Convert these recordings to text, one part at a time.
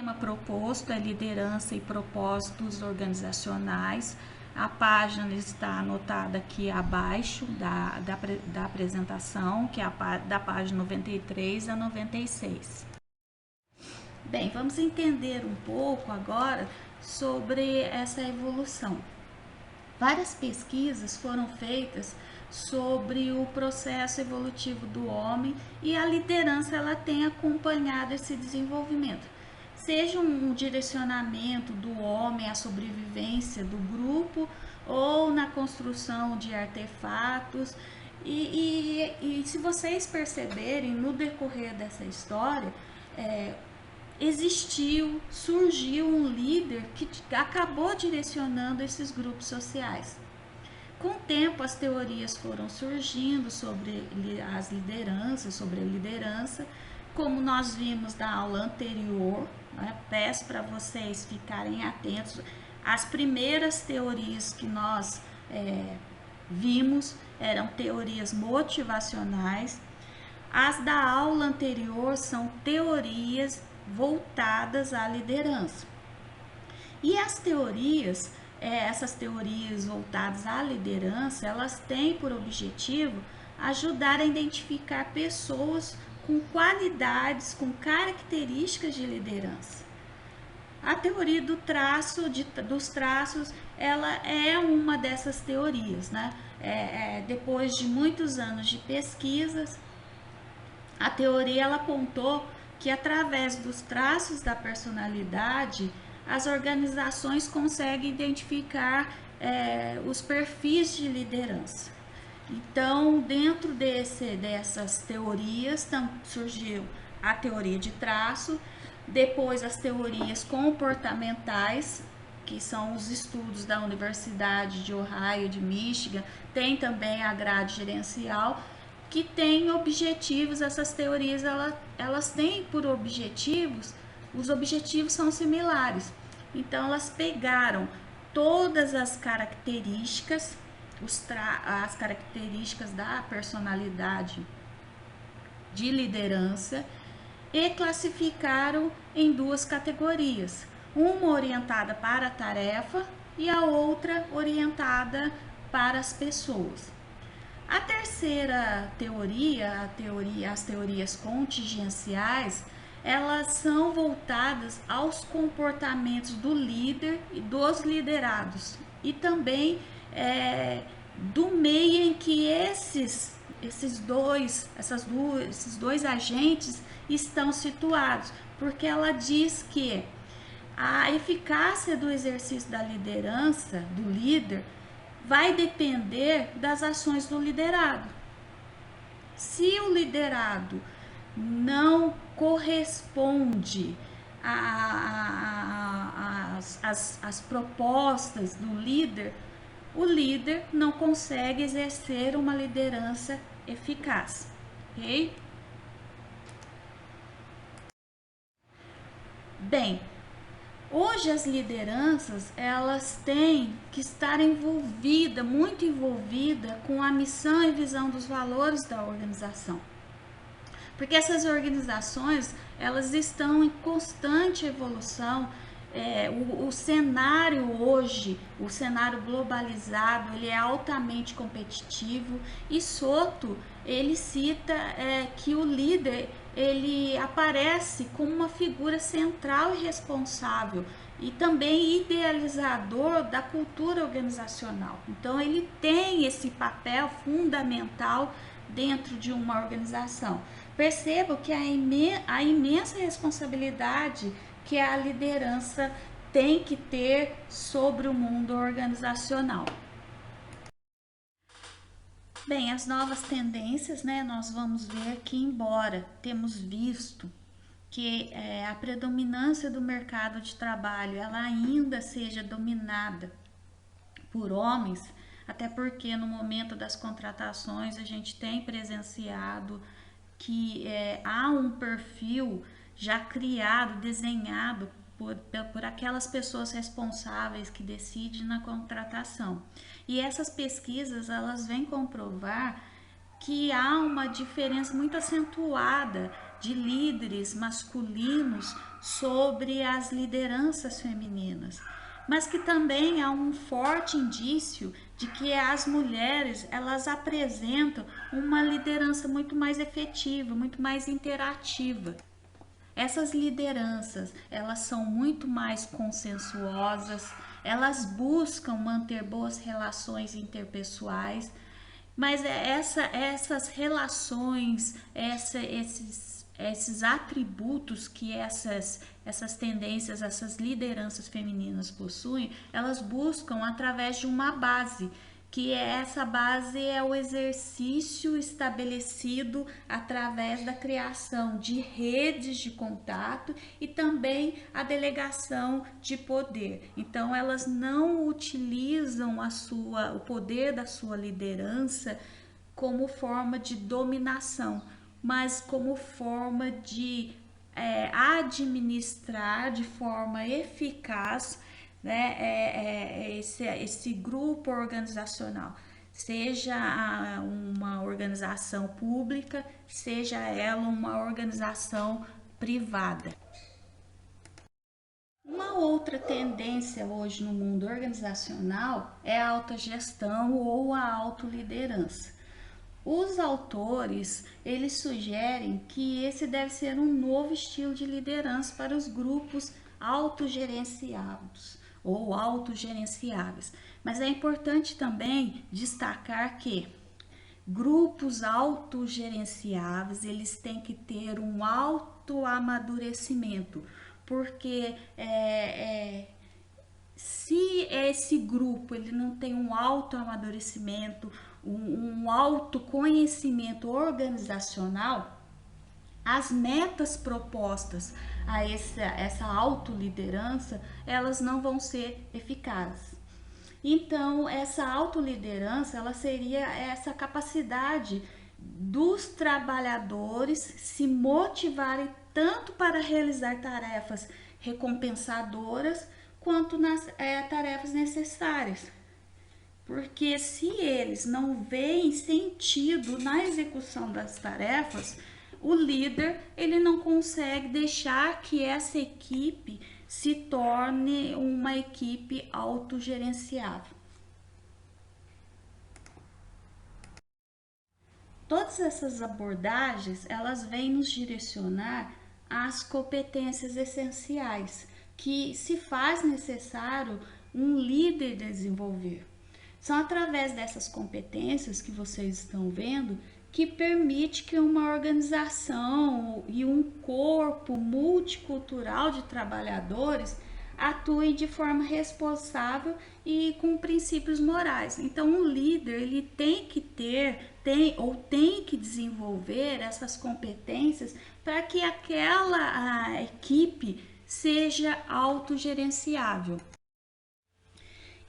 tema proposto é liderança e propósitos organizacionais. A página está anotada aqui abaixo da apresentação, que é da página 93 a 96. Bem, vamos entender um pouco agora sobre essa evolução. Várias pesquisas foram feitas sobre o processo evolutivo do homem e a liderança ela tem acompanhado esse desenvolvimento. Seja um direcionamento do homem à sobrevivência do grupo ou na construção de artefatos. E se vocês perceberem no decorrer dessa história, surgiu um líder que acabou direcionando esses grupos sociais. Com o tempo, as teorias foram surgindo sobre as lideranças, sobre a liderança, como nós vimos na aula anterior, né? Peço para vocês ficarem atentos. As primeiras teorias que nós vimos eram teorias motivacionais. As da aula anterior são teorias voltadas à liderança. E as teorias, essas teorias voltadas à liderança, elas têm por objetivo ajudar a identificar pessoas com qualidades, com características de liderança. A teoria dos traços, ela é uma dessas teorias, né? Depois de muitos anos de pesquisas, a teoria ela apontou que através dos traços da personalidade, as organizações conseguem identificar os perfis de liderança. Então, dentro dessas teorias, surgiu a teoria de traço, depois as teorias comportamentais, que são os estudos da Universidade de Ohio, de Michigan, tem também a grade gerencial, que tem objetivos, essas teorias elas têm por objetivos, os objetivos são similares. Então elas pegaram todas as características, as características da personalidade de liderança e classificaram em duas categorias, uma orientada para a tarefa e a outra orientada para as pessoas. A terceira teoria, as teorias contingenciais, elas são voltadas aos comportamentos do líder e dos liderados e também do meio em que esses dois agentes estão situados, porque ela diz que a eficácia do exercício da liderança, do líder, vai depender das ações do liderado. Se o liderado não corresponde às propostas do líder, o líder não consegue exercer uma liderança eficaz, ok? Bem, hoje as lideranças, elas têm que estar muito envolvida com a missão e visão dos valores da organização. Porque essas organizações, elas estão em constante evolução. O cenário hoje, o cenário globalizado, ele é altamente competitivo e Soto, ele cita que o líder, ele aparece como uma figura central e responsável e também idealizador da cultura organizacional. Então ele tem esse papel fundamental dentro de uma organização. Perceba que a imensa responsabilidade que a liderança tem que ter sobre o mundo organizacional. Bem, as novas tendências, né, nós vamos ver que, embora temos visto que a predominância do mercado de trabalho ela ainda seja dominada por homens, até porque no momento das contratações a gente tem presenciado que há um perfil já criado, desenhado por aquelas pessoas responsáveis que decidem na contratação. E essas pesquisas, elas vêm comprovar que há uma diferença muito acentuada de líderes masculinos sobre as lideranças femininas, mas que também há um forte indício de que as mulheres elas apresentam uma liderança muito mais efetiva, muito mais interativa. Essas lideranças, elas são muito mais consensuosas, elas buscam manter boas relações interpessoais, mas essas relações, esses atributos que essas tendências, essas lideranças femininas possuem, elas buscam através de uma base, que essa base é o exercício estabelecido através da criação de redes de contato e também a delegação de poder. Então, elas não utilizam o poder da sua liderança como forma de dominação, mas como forma de administrar de forma eficaz, né, esse grupo organizacional, seja uma organização pública, seja ela uma organização privada. Uma outra tendência hoje no mundo organizacional é a autogestão ou a autoliderança. Os autores, eles sugerem que esse deve ser um novo estilo de liderança para os grupos autogerenciados ou autogerenciáveis. Mas é importante também destacar que grupos autogerenciáveis, eles têm que ter um autoamadurecimento, porque se esse grupo ele não tem um autoamadurecimento, um autoconhecimento organizacional, as metas propostas a essa autoliderança, elas não vão ser eficazes. Então, essa autoliderança, ela seria essa capacidade dos trabalhadores se motivarem tanto para realizar tarefas recompensadoras quanto nas tarefas necessárias. Porque se eles não veem sentido na execução das tarefas, o líder ele não consegue deixar que essa equipe se torne uma equipe autogerenciável. Todas essas abordagens, elas vêm nos direcionar às competências essenciais que se faz necessário um líder desenvolver. São através dessas competências que vocês estão vendo que permite que uma organização e um corpo multicultural de trabalhadores atuem de forma responsável e com princípios morais. Então, um líder ele tem que tem que desenvolver essas competências para que aquela equipe seja autogerenciável.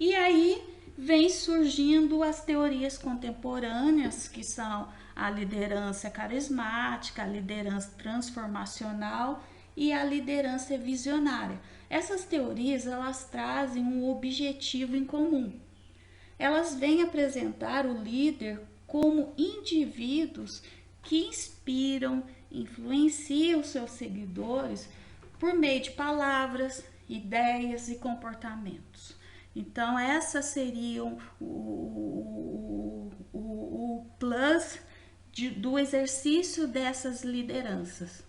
E aí vem surgindo as teorias contemporâneas, que são a liderança carismática, a liderança transformacional e a liderança visionária. Essas teorias, elas trazem um objetivo em comum. Elas vêm apresentar o líder como indivíduos que inspiram, influenciam seus seguidores por meio de palavras, ideias e comportamentos. Então, essas seriam o plus do exercício dessas lideranças.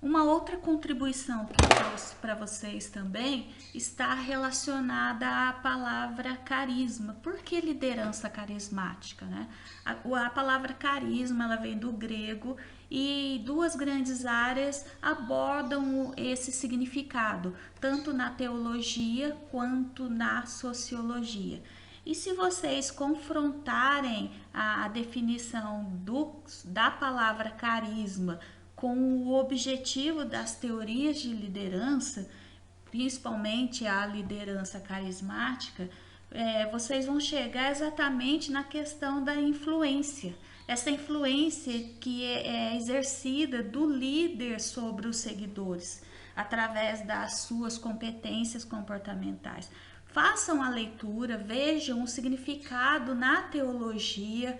Uma outra contribuição que eu trouxe para vocês também está relacionada à palavra carisma. Por que liderança carismática, né? A palavra carisma, ela vem do grego e duas grandes áreas abordam esse significado, tanto na teologia quanto na sociologia. E se vocês confrontarem a definição da palavra carisma com o objetivo das teorias de liderança, principalmente a liderança carismática, vocês vão chegar exatamente na questão da influência. Essa influência que é exercida do líder sobre os seguidores, através das suas competências comportamentais. façam a leitura, vejam o significado na teologia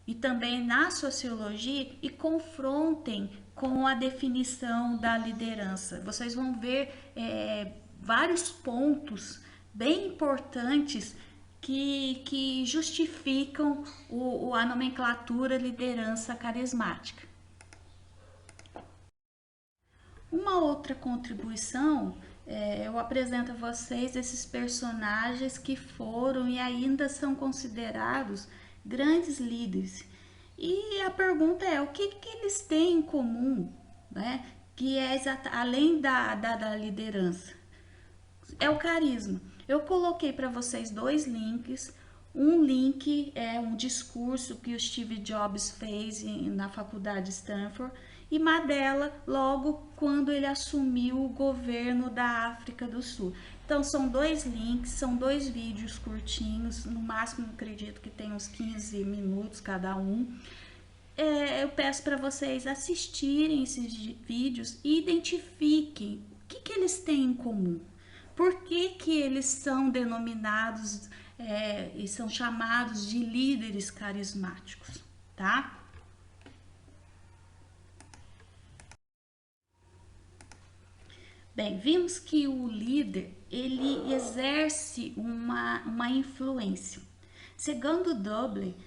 e também na sociologia e confrontem com a definição da liderança. Vocês vão ver vários pontos bem importantes que justificam a nomenclatura liderança carismática. Uma outra contribuição, eu apresento a vocês esses personagens que foram e ainda são considerados grandes líderes. E a pergunta é, o que eles têm em comum, né? Que é além da liderança? É o carisma. Eu coloquei para vocês dois links. Um link é um discurso que o Steve Jobs fez na faculdade Stanford e Mandela logo quando ele assumiu o governo da África do Sul. Então são dois links, são dois vídeos curtinhos, no máximo acredito que tem uns 15 minutos cada um. Eu peço para vocês assistirem esses vídeos e identifiquem o que eles têm em comum. Por que eles são denominados e são chamados de líderes carismáticos, tá? Bem, vimos que o líder, ele exerce uma influência. Segundo Doble,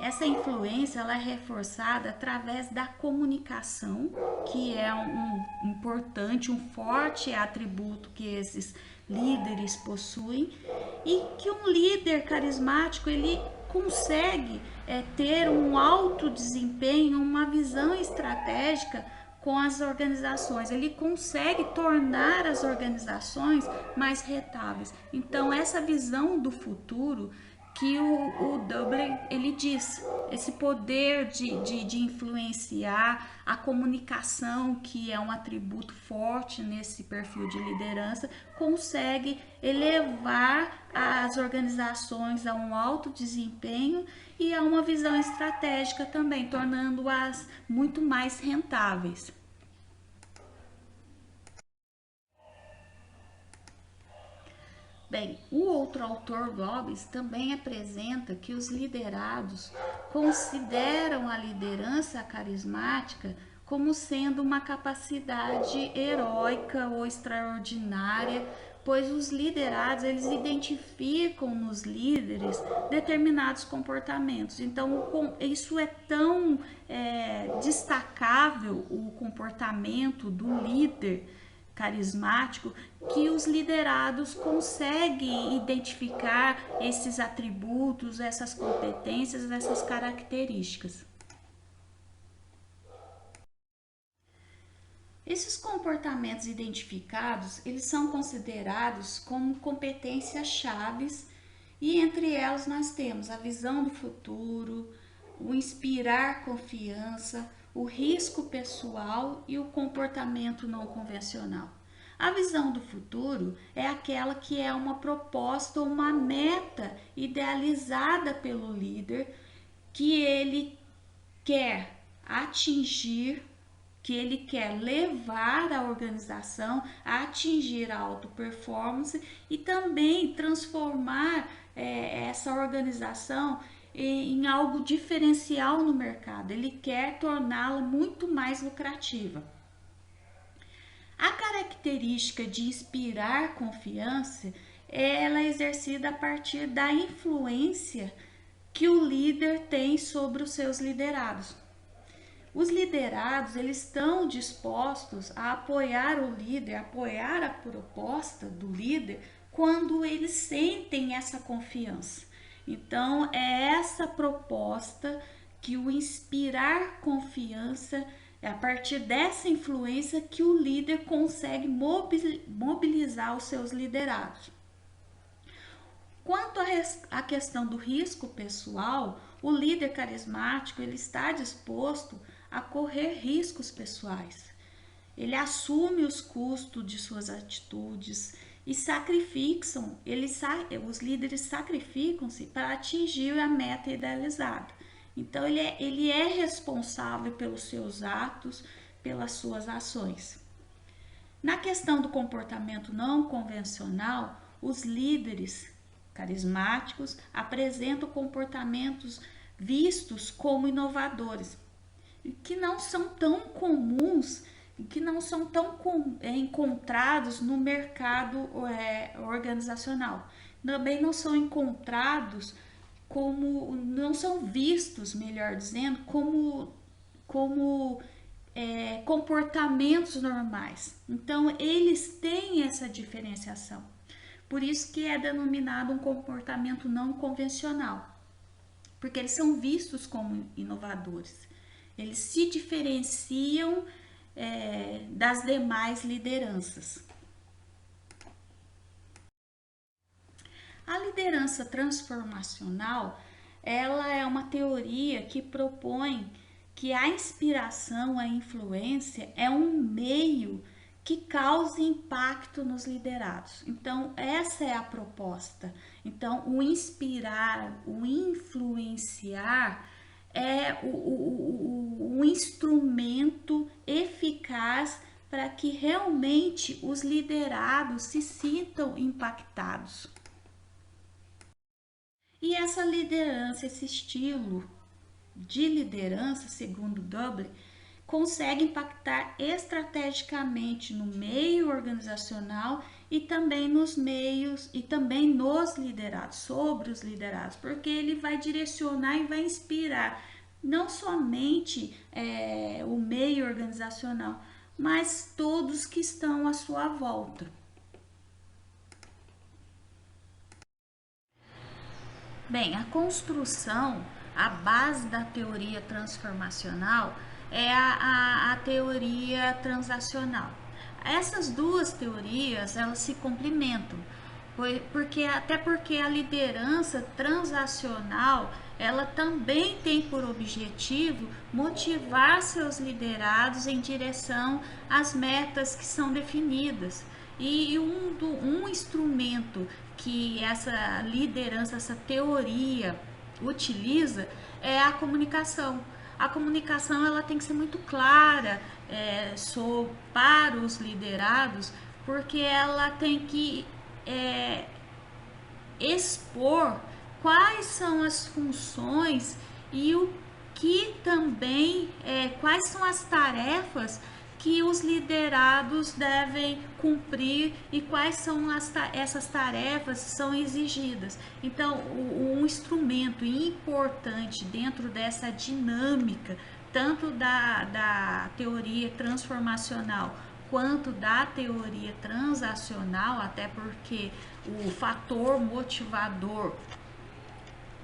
essa influência ela é reforçada através da comunicação, que é um importante, um forte atributo que esses líderes possuem, e que um líder carismático ele consegue ter um alto desempenho, uma visão estratégica com as organizações, ele consegue tornar as organizações mais rentáveis. Então essa visão do futuro que o Dublin ele diz, esse poder de influenciar a comunicação, que é um atributo forte nesse perfil de liderança, consegue elevar as organizações a um alto desempenho e a uma visão estratégica também, tornando-as muito mais rentáveis. Bem, o outro autor, Robbins, também apresenta que os liderados consideram a liderança carismática como sendo uma capacidade heróica ou extraordinária, pois os liderados eles identificam nos líderes determinados comportamentos. Então, isso é tão destacável, o comportamento do líder carismático, que os liderados conseguem identificar esses atributos, essas competências, essas características. Esses comportamentos identificados, eles são considerados como competências chaves e entre elas nós temos a visão do futuro, o inspirar confiança, o risco pessoal e o comportamento não convencional. A visão do futuro é aquela que é uma proposta ou uma meta idealizada pelo líder que ele quer atingir, que ele quer levar a organização a atingir a alta performance e também transformar essa organização em algo diferencial no mercado. Ele quer torná-la muito mais lucrativa. A característica de inspirar confiança, ela é exercida a partir da influência que o líder tem sobre os seus liderados. Os liderados, eles estão dispostos a apoiar o líder, apoiar a proposta do líder quando eles sentem essa confiança. Então, é essa proposta que o inspirar confiança, é a partir dessa influência que o líder consegue mobilizar os seus liderados. Quanto à questão do risco pessoal, o líder carismático ele está disposto a correr riscos pessoais. Ele assume os custos de suas atitudes e os líderes sacrificam-se para atingir a meta idealizada. Então ele é responsável pelos seus atos, pelas suas ações. Na questão do comportamento não convencional, os líderes carismáticos apresentam comportamentos vistos como inovadores, que não são tão comuns, que não são tão encontrados no mercado organizacional. Também não são encontrados como, não são vistos, melhor dizendo, como comportamentos normais. Então, eles têm essa diferenciação. Por isso que é denominado um comportamento não convencional, porque eles são vistos como inovadores. Eles se diferenciam das demais lideranças. A liderança transformacional, ela é uma teoria que propõe que a inspiração, a influência é um meio que cause impacto nos liderados. Então, essa é a proposta. Então, o inspirar, o influenciar é um instrumento eficaz para que realmente os liderados se sintam impactados. E essa liderança, esse estilo de liderança, segundo Dublin, consegue impactar estrategicamente no meio organizacional e também nos meios e também nos liderados, sobre os liderados, porque ele vai direcionar e vai inspirar não somente o meio organizacional, mas todos que estão à sua volta. Bem, a construção, a base da teoria transformacional é a teoria transacional. Essas duas teorias, elas se complementam, até porque a liderança transacional, ela também tem por objetivo motivar seus liderados em direção às metas que são definidas. E um instrumento que essa liderança, essa teoria utiliza é a comunicação. A comunicação, ela tem que ser muito clara para os liderados, porque ela tem que expor quais são as funções e o que também, quais são as tarefas que os liderados devem cumprir e quais são essas tarefas são exigidas. Então, um instrumento importante dentro dessa dinâmica, tanto da teoria transformacional quanto da teoria transacional, até porque o fator motivador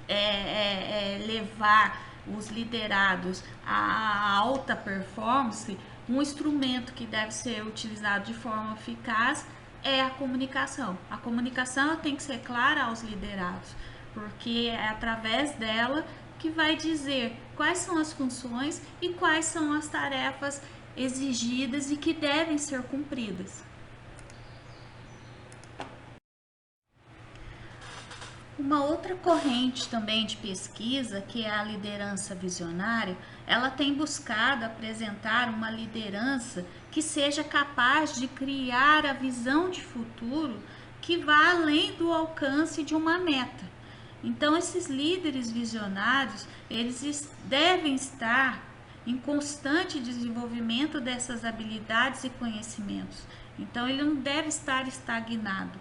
é levar os liderados à alta performance. Um instrumento que deve ser utilizado de forma eficaz é a comunicação. A comunicação tem que ser clara aos liderados, porque é através dela que vai dizer quais são as funções e quais são as tarefas exigidas e que devem ser cumpridas. Uma outra corrente também de pesquisa, que é a liderança visionária, ela tem buscado apresentar uma liderança que seja capaz de criar a visão de futuro que vá além do alcance de uma meta. Então, esses líderes visionários, eles devem estar em constante desenvolvimento dessas habilidades e conhecimentos. Então, ele não deve estar estagnado.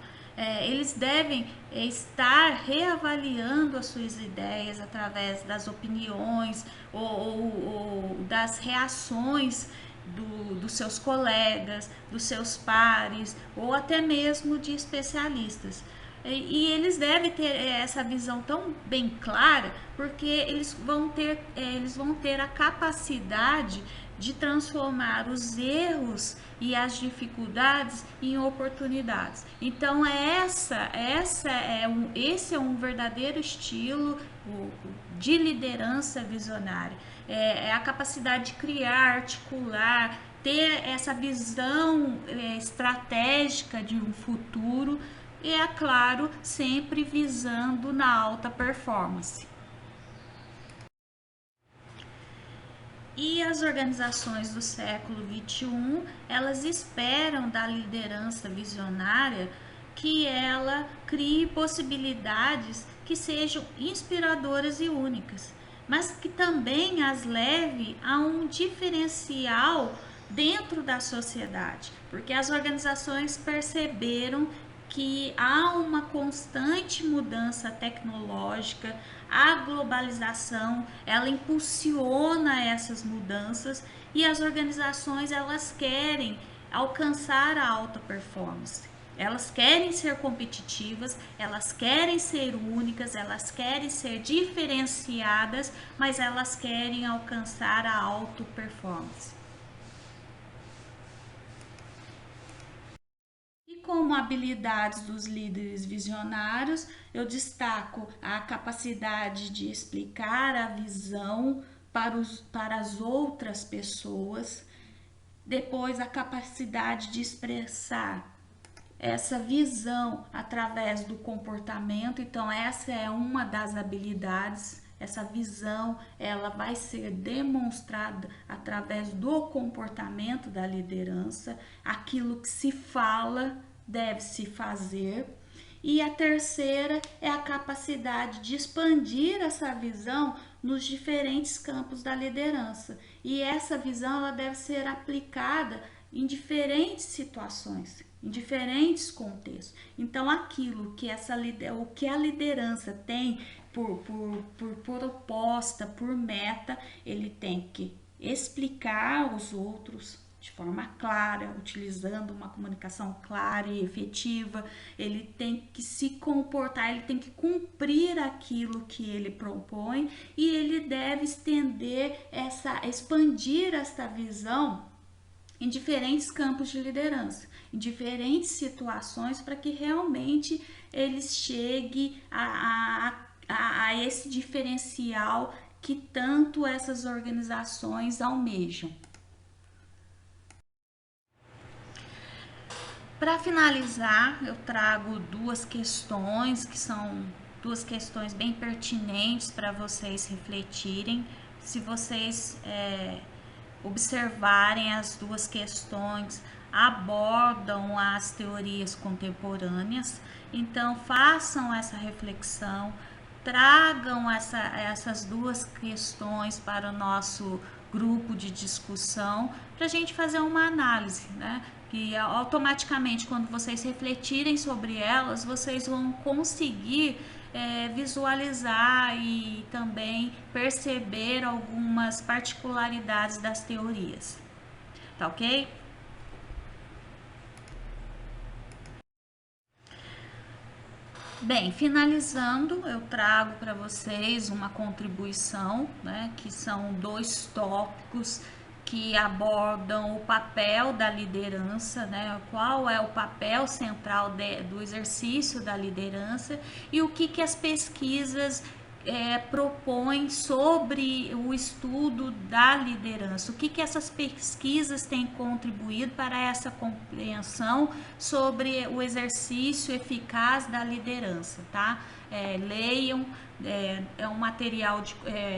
Eles devem estar reavaliando as suas ideias através das opiniões ou das reações dos seus colegas, dos seus pares ou até mesmo de especialistas. E eles devem ter essa visão tão bem clara, porque eles vão ter a capacidade de transformar os erros e as dificuldades em oportunidades. Então esse é um verdadeiro estilo de liderança visionária. É a capacidade de criar, articular, ter essa visão estratégica de um futuro e, é claro, sempre visando na alta performance. E as organizações do século XXI, elas esperam da liderança visionária que ela crie possibilidades que sejam inspiradoras e únicas, mas que também as leve a um diferencial dentro da sociedade, porque as organizações perceberam que há uma constante mudança tecnológica, a globalização, ela impulsiona essas mudanças e as organizações elas querem alcançar a alta performance. Elas querem ser competitivas, elas querem ser únicas, elas querem ser diferenciadas, mas elas querem alcançar a alta performance. E como habilidades dos líderes visionários, eu destaco a capacidade de explicar a visão para as outras pessoas, depois a capacidade de expressar essa visão através do comportamento. Então essa é uma das habilidades. Essa visão ela vai ser demonstrada através do comportamento da liderança. Aquilo que se fala deve se fazer. E a terceira é a capacidade de expandir essa visão nos diferentes campos da liderança. E essa visão ela deve ser aplicada em diferentes situações, em diferentes contextos. Então, aquilo que o que a liderança tem por proposta, por meta, ele tem que explicar aos outros de forma clara, utilizando uma comunicação clara e efetiva. Ele tem que se comportar, ele tem que cumprir aquilo que ele propõe e ele deve expandir essa visão em diferentes campos de liderança, em diferentes situações, para que realmente eles cheguem a esse diferencial que tanto essas organizações almejam. Para finalizar, eu trago duas questões que são duas questões bem pertinentes para vocês refletirem. Se vocês observarem, as duas questões abordam as teorias contemporâneas, então façam essa reflexão, tragam essas duas questões para o nosso grupo de discussão para a gente fazer uma análise, né? E automaticamente, quando vocês refletirem sobre elas, vocês vão conseguir visualizar e também perceber algumas particularidades das teorias. Tá ok? Bem, finalizando, eu trago para vocês uma contribuição, né, que são dois tópicos que abordam o papel da liderança, né, qual é o papel central do exercício da liderança e o que as pesquisas propõem sobre o estudo da liderança, o que essas pesquisas têm contribuído para essa compreensão sobre o exercício eficaz da liderança, tá? Leiam, é um material,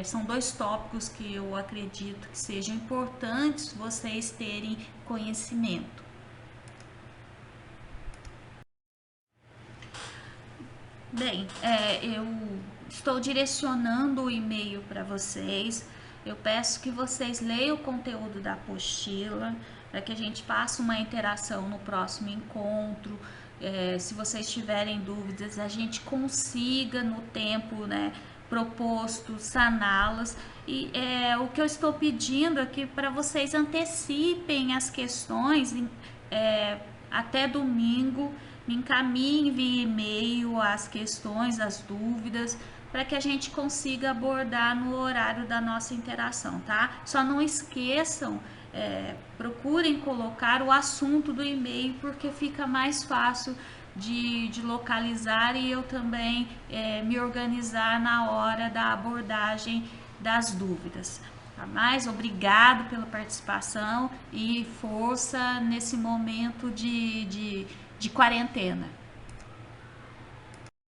são dois tópicos que eu acredito que sejam importantes vocês terem conhecimento. Bem, eu estou direcionando o e-mail para vocês. Eu peço que vocês leiam o conteúdo da apostila, para que a gente faça uma interação no próximo encontro. Se vocês tiverem dúvidas, a gente consiga no tempo, né, proposto saná-las. E o que eu estou pedindo aqui para vocês antecipem as questões até domingo. Me encaminhe via e-mail as questões, as dúvidas, para que a gente consiga abordar no horário da nossa interação, tá? Só não esqueçam, procurem colocar o assunto do e-mail, porque fica mais fácil de localizar e eu também me organizar na hora da abordagem das dúvidas. Tá? Mas obrigado pela participação e força nesse momento de quarentena.